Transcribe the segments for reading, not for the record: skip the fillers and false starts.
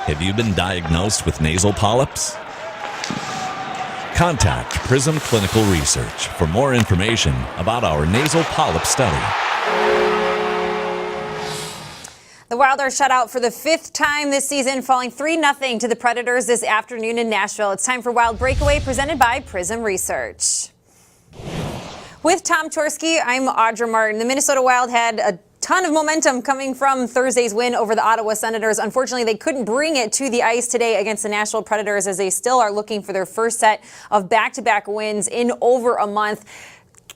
Have you been diagnosed with nasal polyps? Contact Prism Clinical Research for more information about our nasal polyp study. The Wild are shut out for the 5th time this season, falling 3-0 to the Predators this afternoon in Nashville. It's time for Wild Breakaway, presented by Prism Research. With Tom Chorske, I'm Audra Martin. The Minnesota Wild had a ton of momentum coming from Thursday's win over the Ottawa Senators. Unfortunately, they couldn't bring it to the ice today against the Nashville Predators, as they still are looking for their first set of back-to-back wins in over a month.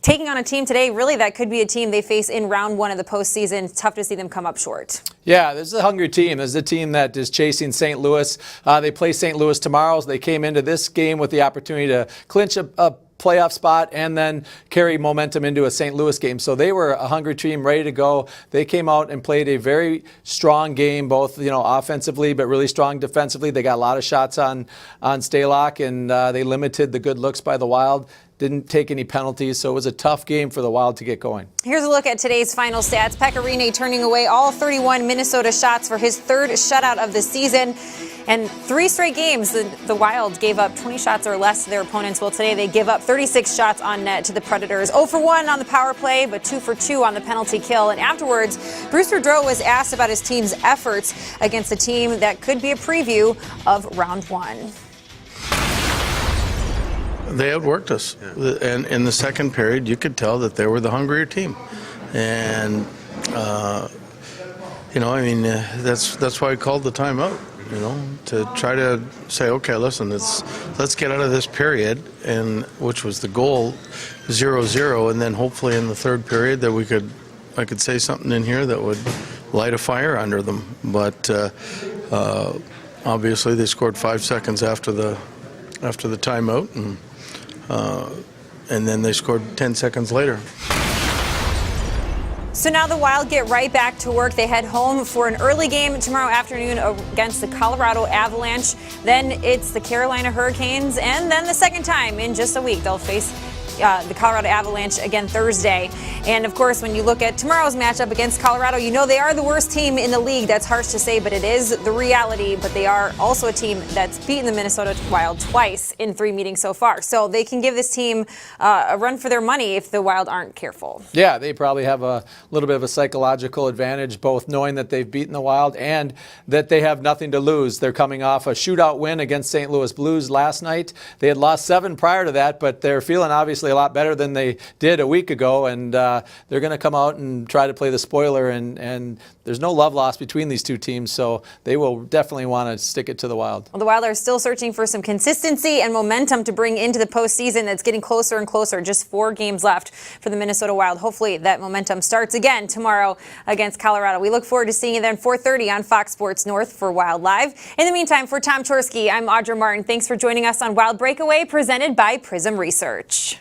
Taking on a team today, really, that could be a team they face in round one of the postseason. It's tough to see them come up short. Yeah, this is a hungry team. This is a team that is chasing St. Louis. They play St. Louis tomorrow. They came into this game with the opportunity to clinch a playoff spot and then carry momentum into a St. Louis game. So they were a hungry team, ready to go. They came out and played a very strong game, both offensively, but really strong defensively. They got a lot of shots on Stalock, and they limited the good looks by the Wild. Didn't take any penalties, so it was a tough game for the Wild to get going. Here's a look at today's final stats. Pekka Rinne turning away all 31 Minnesota shots for his 3rd shutout of the season. And 3 straight games, the Wild gave up 20 shots or less to their opponents. Well, today they give up 36 shots on net to the Predators. 0 for 1 on the power play, but 2 for 2 on the penalty kill. And afterwards, Bruce Boudreau was asked about his team's efforts against a team that could be a preview of round one. They outworked us, and in the second period, you could tell that they were the hungrier team, and that's why I called the timeout. To try to say, okay, listen, let's get out of this period, and which was the goal, 0-0, and then hopefully in the third period that I could say something in here that would light a fire under them, but obviously they scored 5 seconds after the timeout, and then they scored 10 seconds later. So now the Wild get right back to work. They head home for an early game tomorrow afternoon against the Colorado Avalanche. Then it's the Carolina Hurricanes, and then the second time in just a week they'll face the Colorado Avalanche again Thursday. And of course, when you look at tomorrow's matchup against Colorado, they are the worst team in the league. That's harsh to say, but it is the reality. But they are also a team that's beaten the Minnesota Wild twice in 3 meetings so far. So they can give this team a run for their money if the Wild aren't careful. Yeah, they probably have a little bit of a psychological advantage, both knowing that they've beaten the Wild and that they have nothing to lose. They're coming off a shootout win against St. Louis Blues last night. They had lost 7 prior to that, but they're feeling obviously a lot better than they did a week ago, and they're going to come out and try to play the spoiler, and there's no love lost between these two teams, so they will definitely want to stick it to the Wild. Well, the Wild are still searching for some consistency and momentum to bring into the postseason. That's getting closer and closer. Just 4 games left for the Minnesota Wild. Hopefully that momentum starts again tomorrow against Colorado. We look forward to seeing you then 4:30 on Fox Sports North for Wild Live. In the meantime, for Tom Chorske, I'm Audra Martin. Thanks for joining us on Wild Breakaway, presented by Prism Research.